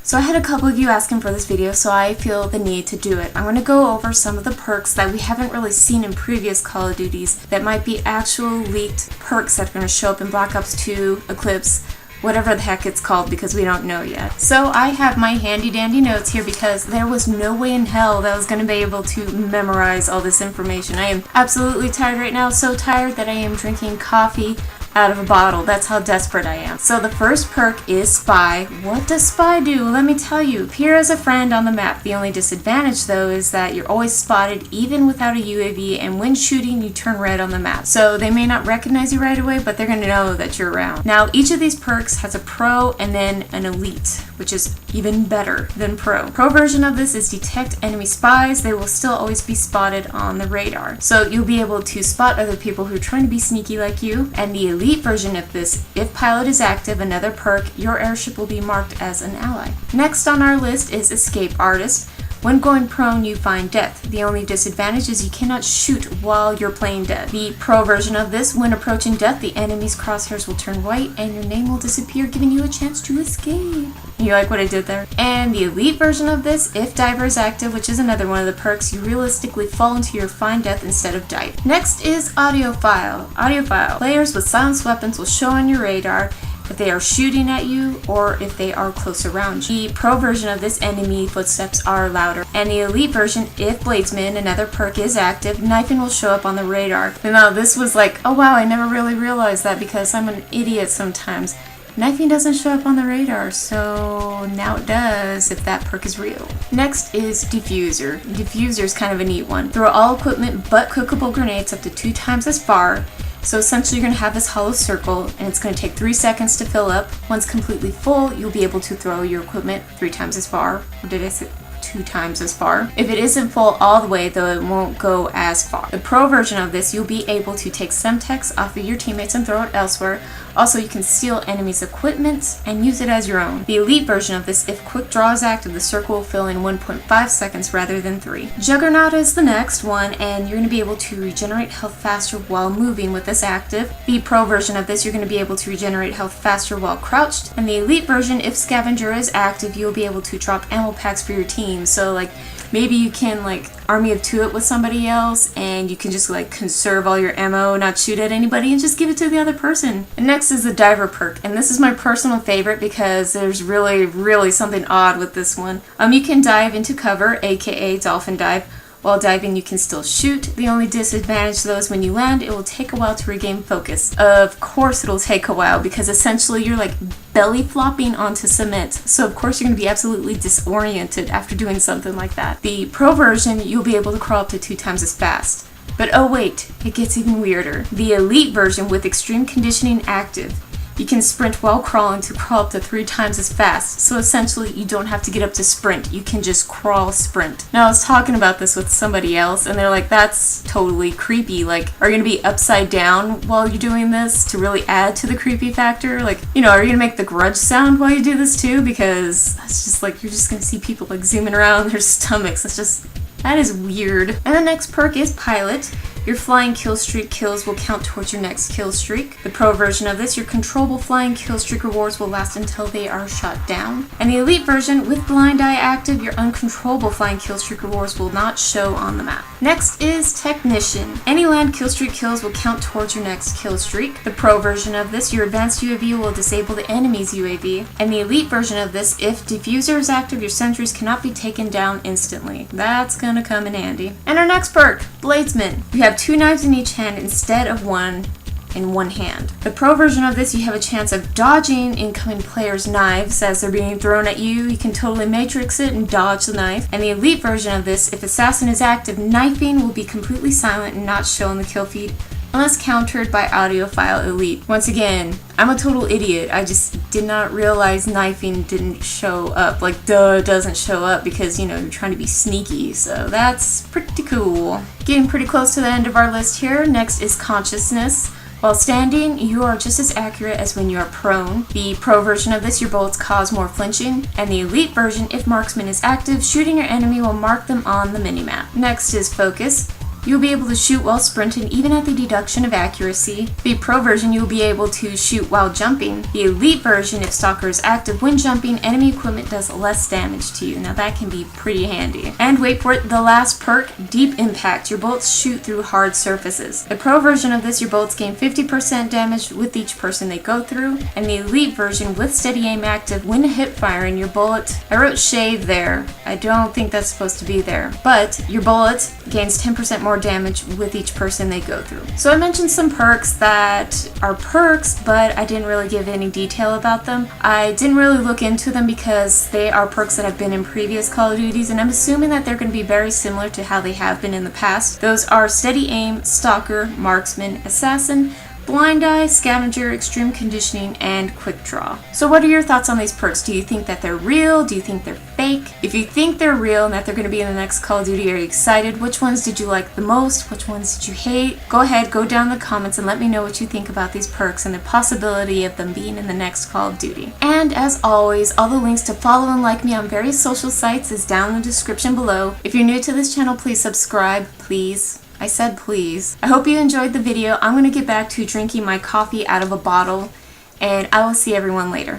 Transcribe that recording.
So I had a couple of you asking for this video, so I feel the need to do it. I'm going to go over some of the perks that we haven't really seen in previous Call of Duties that might be actual leaked perks that are going to show up in Black Ops 2, Eclipse, whatever the heck it's called, because we don't know yet. So I have my handy dandy notes here because there was no way in hell that I was going to be able to memorize all this information. I am absolutely tired right now, so tired that I am drinking coffee out of a bottle. That's how desperate I am. So the first perk is Spy. What does Spy do? Well, let me tell you. Appear as a friend on the map. The only disadvantage though is that you're always spotted even without a UAV, and when shooting you turn red on the map. So they may not recognize you right away, but they're going to know that you're around. Now each of these perks has a pro and then an elite, which is even better than pro. Pro version of this is detect enemy spies. They will still always be spotted on the radar. So you'll be able to spot other people who are trying to be sneaky like you. And the elite version of this, if pilot is active, another perk, your airship will be marked as an ally. Next on our list is Escape Artist. When going prone, you find death. The only disadvantage is you cannot shoot while you're playing dead. The pro version of this, when approaching death, the enemy's crosshairs will turn white and your name will disappear, giving you a chance to escape. You like what I did there? And the elite version of this, if diver is active, which is another one of the perks, you realistically fall into your find death instead of dive. Next is Audiophile. Audiophile. Players with silenced weapons will show on your radar if they are shooting at you or if they are close around you. The pro version of this, enemy footsteps are louder. And the elite version, if Bladesman, another perk, is active, knifing will show up on the radar. And now this was like, oh wow, I never really realized that because I'm an idiot sometimes. Knifing doesn't show up on the radar, so now it does if that perk is real. Next is Diffuser. Diffuser is kind of a neat one. Throw all equipment but cookable grenades up to 2 times as far. So essentially you're going to have this hollow circle and it's going to take 3 seconds to fill up. Once completely full, you'll be able to throw your equipment 3 times as far. Or did I say 2 times as far? If it isn't full all the way, though, it won't go as far. The pro version of this, you'll be able to take Semtex off of your teammates and throw it elsewhere. Also, you can steal enemies' equipment and use it as your own. The elite version of this, if quick draw is active, the circle will fill in 1.5 seconds rather than 3. Juggernaut is the next one, and you're going to be able to regenerate health faster while moving with this active. The pro version of this, you're going to be able to regenerate health faster while crouched. And the elite version, if Scavenger is active, you'll be able to drop ammo packs for your team. So like, maybe you can like army of 2 it with somebody else and you can just like conserve all your ammo, not shoot at anybody, and just give it to the other person. And next is the diver perk, and this is my personal favorite because there's really something odd with this one. You can dive into cover, aka dolphin dive. While diving, you can still shoot. The only disadvantage though is when you land, it will take a while to regain focus. Of course it'll take a while because essentially you're like belly flopping onto cement. So of course you're going to be absolutely disoriented after doing something like that. The pro version, you'll be able to crawl up to 2 times as fast. But oh wait, it gets even weirder. The elite version with extreme conditioning active, you can sprint while crawling to crawl up to 3 times as fast. So essentially you don't have to get up to sprint, you can just crawl sprint. Now I was talking about this with somebody else and they're like, that's totally creepy. Like, are you gonna be upside down while you're doing this to really add to the creepy factor? Like, you know, are you gonna make the grudge sound while you do this too? Because that's just like, you're just gonna see people like zooming around their stomachs. It's just, that is weird. And the next perk is Pilot. Your flying kill streak kills will count towards your next kill streak. The pro version of this, your controllable flying kill streak rewards will last until they are shot down. And the elite version, with blind eye active, your uncontrollable flying kill streak rewards will not show on the map. Next is Technician. Any land kill streak kills will count towards your next kill streak. The pro version of this, your advanced UAV will disable the enemy's UAV. And the elite version of this, if Diffuser is active, your sentries cannot be taken down instantly. That's gonna come in handy. And our next perk, Bladesman. You have 2 knives in each hand instead of 1 in one hand. The pro version of this, you have a chance of dodging incoming players' knives as they're being thrown at you. You can totally matrix it and dodge the knife. And the elite version of this, if assassin is active, knifing will be completely silent and not show in the kill feed unless countered by Audiophile elite. Once again, I'm a total idiot. I just did not realize knifing didn't show up. Like, duh, it doesn't show up because, you know, you're trying to be sneaky. So that's pretty cool. Getting pretty close to the end of our list here. Next is Consciousness. While standing, you are just as accurate as when you are prone. The pro version of this, your bullets cause more flinching. And the elite version, if marksman is active, shooting your enemy will mark them on the minimap. Next is Focus. you'll be able to shoot while sprinting even at the deduction of accuracy. The Pro version, you'll be able to shoot while jumping. The Elite version, if Stalker is active when jumping, enemy equipment does less damage to you. Now that can be pretty handy. And wait for it, the last perk, Deep Impact. Your bullets shoot through hard surfaces. The Pro version of this, your bullets gain 50% damage with each person they go through. And the Elite version, with steady aim active, when hip firing, your bullet, I wrote shave there. I don't think that's supposed to be there. But your bullet gains 10% more damage with each person they go through. So I mentioned some perks that are perks, but I didn't really give any detail about them. I didn't really look into them because they are perks that have been in previous Call of Duties, and I'm assuming that they're going to be very similar to how they have been in the past. Those are Steady Aim, Stalker, Marksman, Assassin, Blind Eye, Scavenger, Extreme Conditioning, and Quick Draw. So what are your thoughts on these perks? Do you think that they're real? Do you think they're fake? If you think they're real and that they're going to be in the next Call of Duty, are you excited? Which ones did you like the most? Which ones did you hate? Go ahead, go down in the comments and let me know what you think about these perks and the possibility of them being in the next Call of Duty. And as always, all the links to follow and like me on various social sites is down in the description below. If you're new to this channel, please subscribe, please. I said please. I hope you enjoyed the video. I'm going to get back to drinking my coffee out of a bottle, and I will see everyone later.